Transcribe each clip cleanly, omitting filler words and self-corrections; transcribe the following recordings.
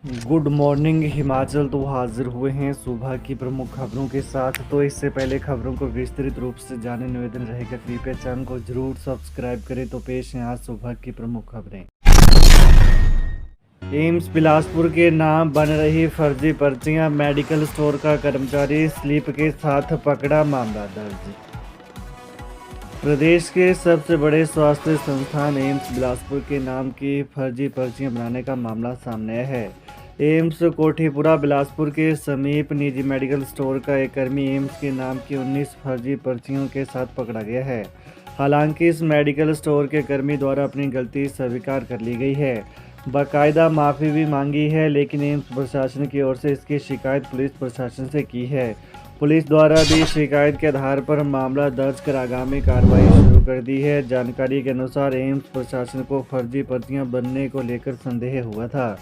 Good morning Himachal. तो हाजिर हुए हैं सुबह की प्रमुख खबरों के साथ। तो इससे पहले खबरों को विस्तृत रूप से जाने निवेदन रहेगा कृपया चैनल को जरूर सब्सक्राइब करें। तो पेश हैं आज सुबह की प्रमुख खबरें। एम्स बिलासपुर के नाम बन रही फर्जी पर्चियां, मेडिकल स्टोर का कर्मचारी स्लिप के साथ पकड़ा, मामला दर्ज। प्रदेश के सबसे बड़े स्वास्थ्य संस्थान एम्स बिलासपुर के नाम की फर्जी पर्चियां बनाने का मामला सामने आया है। एम्स कोठीपुरा बिलासपुर के समीप निजी मेडिकल स्टोर का एक कर्मी एम्स के नाम की 19 फर्जी पर्चियों के साथ पकड़ा गया है। हालांकि इस मेडिकल स्टोर के कर्मी द्वारा अपनी गलती स्वीकार कर ली गई है, बाकायदा माफ़ी भी मांगी है, लेकिन एम्स प्रशासन की ओर से इसकी शिकायत पुलिस प्रशासन से की है। पुलिस द्वारा भी शिकायत के आधार पर मामला दर्ज कर आगामी कार्रवाई शुरू कर दी है। जानकारी के अनुसार एम्स प्रशासन को फर्जी पर्चियां बनने को लेकर संदेह हुआ था,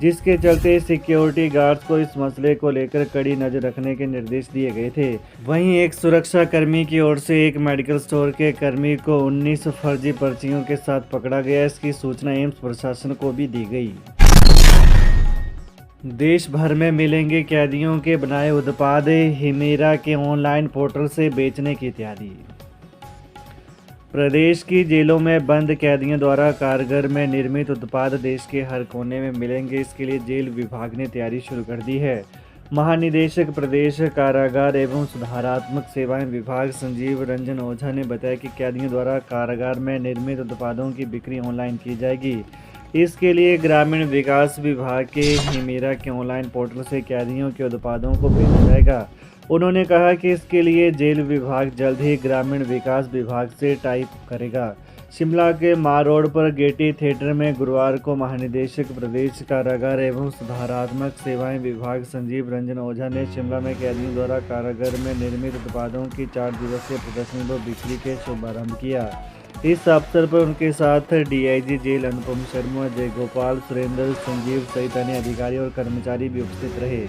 जिसके चलते सिक्योरिटी गार्ड्स को इस मसले को लेकर कड़ी नजर रखने के निर्देश दिए गए थे। वहीं एक सुरक्षा कर्मी की ओर से एक मेडिकल स्टोर के कर्मी को 19 फर्जी पर्चियों के साथ पकड़ा गया। इसकी सूचना एम्स प्रशासन को भी दी गई। देश भर में मिलेंगे कैदियों के बनाए उत्पाद, हिमेरा के ऑनलाइन पोर्टल से बेचने की तैयारी। प्रदेश की जेलों में बंद कैदियों द्वारा कारागार में निर्मित उत्पाद देश के हर कोने में मिलेंगे। इसके लिए जेल विभाग ने तैयारी शुरू कर दी है। महानिदेशक प्रदेश कारागार एवं सुधारात्मक सेवाएं विभाग संजीव रंजन ओझा ने बताया कि कैदियों द्वारा कारागार में निर्मित उत्पादों की बिक्री ऑनलाइन की जाएगी। इसके लिए ग्रामीण विकास विभाग के हिमेरा के ऑनलाइन पोर्टल से कैदियों के उत्पादों को बेचा जाएगा। उन्होंने कहा कि इसके लिए जेल विभाग जल्द ही ग्रामीण विकास विभाग से टाइप करेगा। शिमला के मार रोड पर गेटी थिएटर में गुरुवार को महानिदेशक प्रदेश कारागार एवं सुधारात्मक सेवाएं विभाग संजीव रंजन ओझा ने शिमला में कैदियों द्वारा कारागार में निर्मित उत्पादों की 4 दिवसीय प्रदर्शनी व बिक्री के शुभारंभ किया। इस अवसर पर उनके साथ डीआईजी जेल अनुपम शर्मा, जयगोपाल, सुरेंद्र, संजीव सहित अन्य अधिकारी और कर्मचारी भी उपस्थित रहे।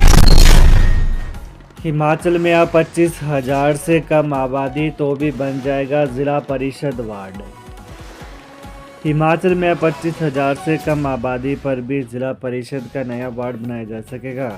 हिमाचल में अब 25,000 से कम आबादी तो भी बन जाएगा जिला परिषद वार्ड। हिमाचल में अब 25,000 से कम आबादी पर भी जिला परिषद का नया वार्ड बनाया जा सकेगा।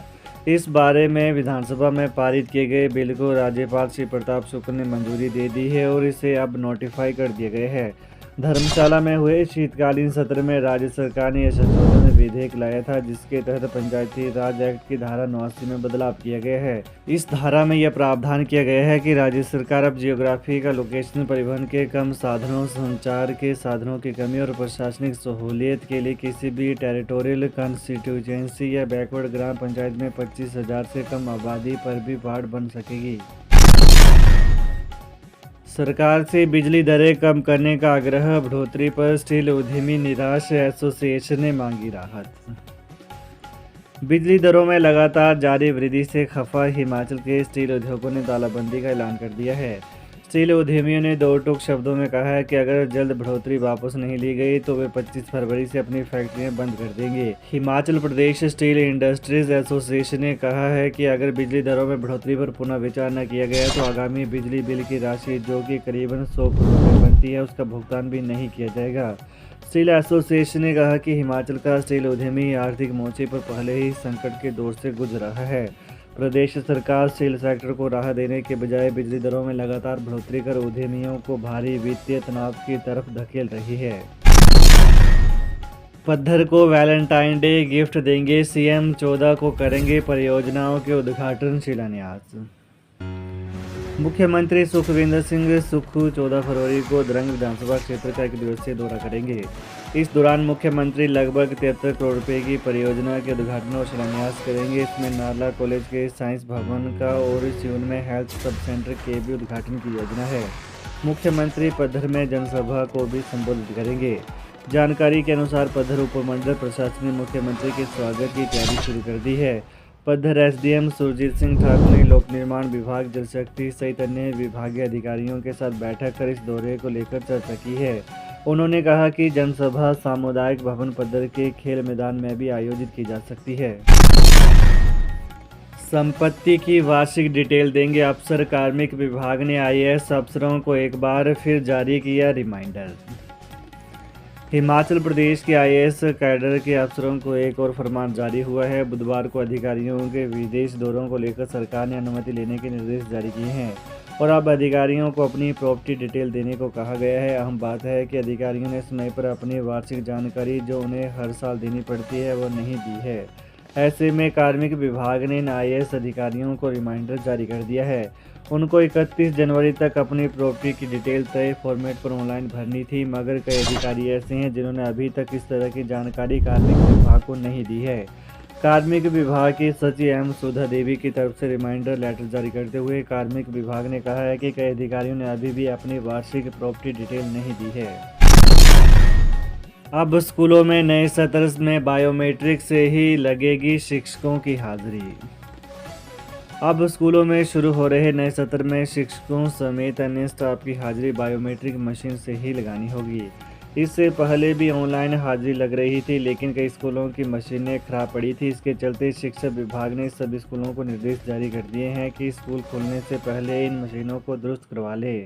इस बारे में विधानसभा में पारित किए गए बिल को राज्यपाल श्री प्रताप शुक्ल ने मंजूरी दे दी है और इसे अब नोटिफाई कर दिए गए हैं। धर्मशाला में हुए शीतकालीन सत्र में राज्य सरकार ने यह संशोधन विधेयक लाया था, जिसके तहत पंचायती राज एक्ट की धारा 89 में बदलाव किया गया है। इस धारा में यह प्रावधान किया गया है कि राज्य सरकार अब जियोग्राफी का लोकेशन, परिवहन के कम साधनों, संचार के साधनों की कमी और प्रशासनिक सहूलियत के लिए किसी भी टेरिटोरियल कंस्टिट्यूएंसी या बैकवर्ड ग्राम पंचायत में 25,000 से कम आबादी पर भी वार्ड बन सकेगी। सरकार से बिजली दरें कम करने का आग्रह, बढ़ोतरी पर स्टील उद्यमी निराश, एसोसिएशन ने मांगी राहत। बिजली दरों में लगातार जारी वृद्धि से खफा हिमाचल के स्टील उद्योगों ने तालाबंदी का ऐलान कर दिया है। स्टील उद्यमियों ने दो टूक शब्दों में कहा है कि अगर जल्द बढ़ोतरी वापस नहीं ली गई तो वे 25 फरवरी से अपनी फैक्ट्रियां बंद कर देंगे। Himachal Pradesh steel industries association ने कहा है कि अगर बिजली दरों में बढ़ोतरी पर पुनः विचार न किया गया तो आगामी बिजली बिल की राशि, जो कि करीबन 100 करोड़ रुपये बनती है, उसका भुगतान भी नहीं किया जाएगा। स्टील एसोसिएशन ने कहा कि हिमाचल का स्टील उद्यमी आर्थिक मोर्चे पर पहले ही संकट के दौर से गुजर रहा है। प्रदेश सरकार स्टील सेक्टर को राहत देने के बजाय बिजली दरों में लगातार बढ़ोतरी कर उद्यमियों को भारी वित्तीय तनाव की तरफ धकेल रही है। पद्धर को वैलेंटाइन डे गिफ्ट देंगे सीएम, 14 को करेंगे परियोजनाओं के उद्घाटन शिलान्यास। मुख्यमंत्री सुखविंदर सिंह सुक्खू 14 फरवरी को द्रंग विधानसभा क्षेत्र का 1 दिवसीय दौरा करेंगे। इस दौरान मुख्यमंत्री लगभग 73 करोड़ रुपए की परियोजना के उद्घाटन और शिलान्यास करेंगे। इसमें नारला कॉलेज के साइंस भवन का और सियून में हेल्थ सब सेंटर के भी उद्घाटन की योजना है। मुख्यमंत्री पद्धर में जनसभा को भी संबोधित करेंगे। जानकारी के अनुसार पद्धर उपमंडल प्रशासन ने मुख्यमंत्री के स्वागत की तैयारी शुरू कर दी है। पद्धर एसडीएम सुरजीत सिंह ठाकुर ने लोक निर्माण विभाग, जल शक्ति सहित अन्य विभागीय अधिकारियों के साथ बैठक कर इस दौरे को लेकर चर्चा की है। उन्होंने कहा कि जनसभा सामुदायिक भवन पद्धर के खेल मैदान में भी आयोजित की जा सकती है। संपत्ति की वार्षिक डिटेल देंगे अफसर, कार्मिक विभाग ने आईएएस अफसरों को एक बार फिर जारी किया रिमाइंडर। हिमाचल प्रदेश के आईएएस कैडर के अफसरों को एक और फरमान जारी हुआ है। बुधवार को अधिकारियों के विदेश दौरों को लेकर सरकार ने अनुमति लेने के निर्देश जारी किए हैं और अब अधिकारियों को अपनी प्रॉपर्टी डिटेल देने को कहा गया है। अहम बात है कि अधिकारियों ने समय पर अपनी वार्षिक जानकारी जो उन्हें हर साल देनी पड़ती है वह नहीं दी है। ऐसे में कार्मिक विभाग ने आईएएस अधिकारियों को रिमाइंडर जारी कर दिया है। उनको 31 जनवरी तक अपनी प्रॉपर्टी की डिटेल तय फॉर्मेट पर ऑनलाइन भरनी थी, मगर कई अधिकारी ऐसे हैं जिन्होंने अभी तक इस तरह की जानकारी कार्मिक विभाग को नहीं दी है। कार्मिक विभाग की सचिव एम सुधा देवी की तरफ से रिमाइंडर लेटर जारी करते हुए कार्मिक विभाग ने कहा है कि कई अधिकारियों ने अभी भी अपनी वार्षिक प्रॉपर्टी डिटेल नहीं दी है। अब स्कूलों में नए सत्र में बायोमेट्रिक से ही लगेगी शिक्षकों की हाजिरी। अब स्कूलों में शुरू हो रहे नए सत्र में शिक्षकों समेत अन्य स्टाफ की हाजिरी बायोमेट्रिक मशीन से ही लगानी होगी। इससे पहले भी ऑनलाइन हाजिरी लग रही थी, लेकिन कई स्कूलों की मशीनें खराब पड़ी थी। इसके चलते शिक्षा विभाग ने सभी स्कूलों को निर्देश जारी कर दिए हैं कि स्कूल खुलने से पहले इन मशीनों को दुरुस्त करवा ले।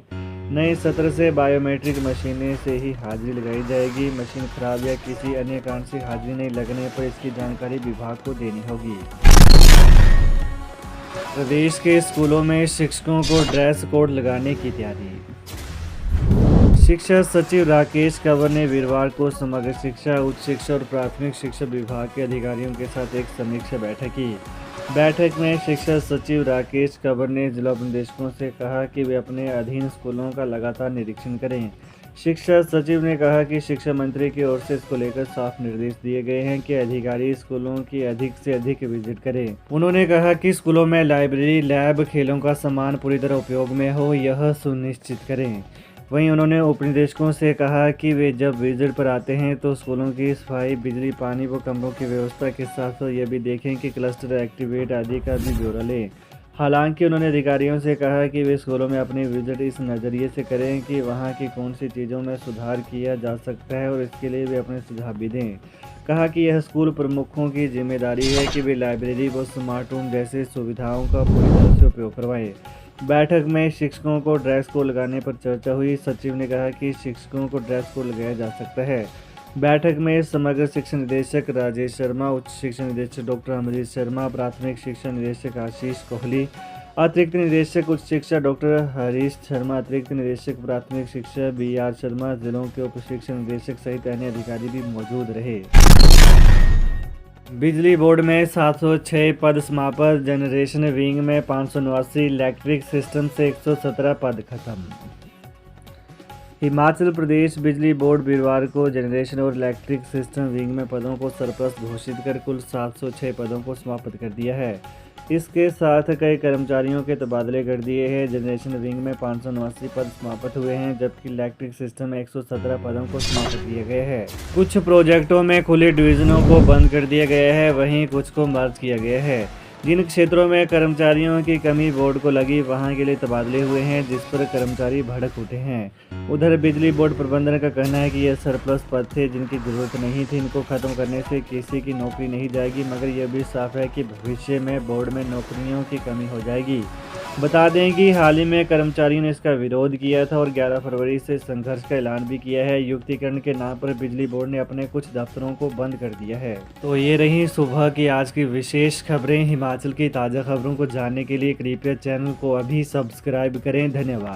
नए सत्र से बायोमेट्रिक मशीनें से ही हाजिरी लगाई जाएगी। मशीन खराब या किसी अन्य कारण से हाजिरी नहीं लगने पर इसकी जानकारी विभाग को देनी होगी। प्रदेश के स्कूलों में शिक्षकों को ड्रेस कोड लगाने की तैयारी। शिक्षा सचिव राकेश कंवर ने वीरवार को समग्र शिक्षा, उच्च शिक्षा और प्राथमिक शिक्षा विभाग के अधिकारियों के साथ एक समीक्षा बैठक की। बैठक में शिक्षा सचिव राकेश कंवर ने जिला उपनिदेशकों से कहा कि वे अपने अधीन स्कूलों का लगातार निरीक्षण करें। शिक्षा सचिव ने कहा कि शिक्षा मंत्री की ओर से इसको लेकर साफ निर्देश दिए गए हैं कि अधिकारी स्कूलों की अधिक से अधिक विजिट करें। उन्होंने कहा कि स्कूलों में लाइब्रेरी, लैब, खेलों का सामान पूरी तरह उपयोग में हो, यह सुनिश्चित करें। वहीं उन्होंने उपनिदेशकों से कहा कि वे जब विजिट पर आते हैं तो स्कूलों की सफाई, बिजली, पानी व कमरों की व्यवस्था के साथ साथ यह भी देखें कि क्लस्टर एक्टिवेट आदि का भी ब्यौरा लें। हालांकि उन्होंने अधिकारियों से कहा कि वे स्कूलों में अपनी विजिट इस नज़रिए से करें कि वहां की कौन सी चीज़ों में सुधार किया जा सकता है और इसके लिए वे अपने सुझाव भी दें। कहा कि यह स्कूल प्रमुखों की जिम्मेदारी है कि वे लाइब्रेरी व स्मार्ट रूम जैसे सुविधाओं का पूरी तरह से उपयोग करवाएं। बैठक में शिक्षकों को ड्रेस कोड लगाने पर चर्चा हुई। सचिव ने कहा कि शिक्षकों को ड्रेस कोड लगाया जा सकता है। बैठक में समग्र शिक्षा निदेशक राजेश शर्मा, उच्च शिक्षा निदेशक डॉक्टर अमरीश शर्मा, प्राथमिक शिक्षा निदेशक आशीष कोहली, अतिरिक्त निदेशक उच्च शिक्षा डॉक्टर हरीश शर्मा, अतिरिक्त निदेशक प्राथमिक शिक्षा BR शर्मा, जिलों के उप शिक्षा निदेशक सहित अन्य अधिकारी भी मौजूद रहे। बिजली बोर्ड में 706 पद समाप्त। जनरेशन विंग में 589, इलेक्ट्रिक सिस्टम से 117 पद खत्म। हिमाचल प्रदेश बिजली बोर्ड वीरवार को जनरेशन और इलेक्ट्रिक सिस्टम विंग में पदों को सरप्लस घोषित कर कुल 706 पदों को समाप्त कर दिया है। इसके साथ कई कर्मचारियों के तबादले कर दिए हैं। जनरेशन विंग में 589 पद समाप्त हुए हैं, जबकि इलेक्ट्रिक सिस्टम में 117 पदों को समाप्त किए गए हैं। कुछ प्रोजेक्टों में खुले डिवीजनों को बंद कर दिया गया है, वहीं कुछ को मर्ज किया गया है। जिन क्षेत्रों में कर्मचारियों की कमी बोर्ड को लगी वहां के लिए तबादले हुए हैं, जिस पर कर्मचारी भड़क उठे हैं। उधर बिजली बोर्ड प्रबंधन का कहना है कि यह सरप्लस पद थे जिनकी जरूरत नहीं थी, इनको खत्म करने से किसी की नौकरी नहीं जाएगी, मगर यह भी साफ है कि भविष्य में बोर्ड में नौकरियों की कमी हो जाएगी। बता दें कि हाल ही में कर्मचारियों ने इसका विरोध किया था और 11 फरवरी से संघर्ष का ऐलान भी किया है। युक्तिकरण के नाम पर बिजली बोर्ड ने अपने कुछ दफ्तरों को बंद कर दिया है। तो ये रही सुबह की आज की विशेष खबरें। हिमाचल की ताज़ा खबरों को जानने के लिए कृपया चैनल को अभी सब्सक्राइब करें। धन्यवाद।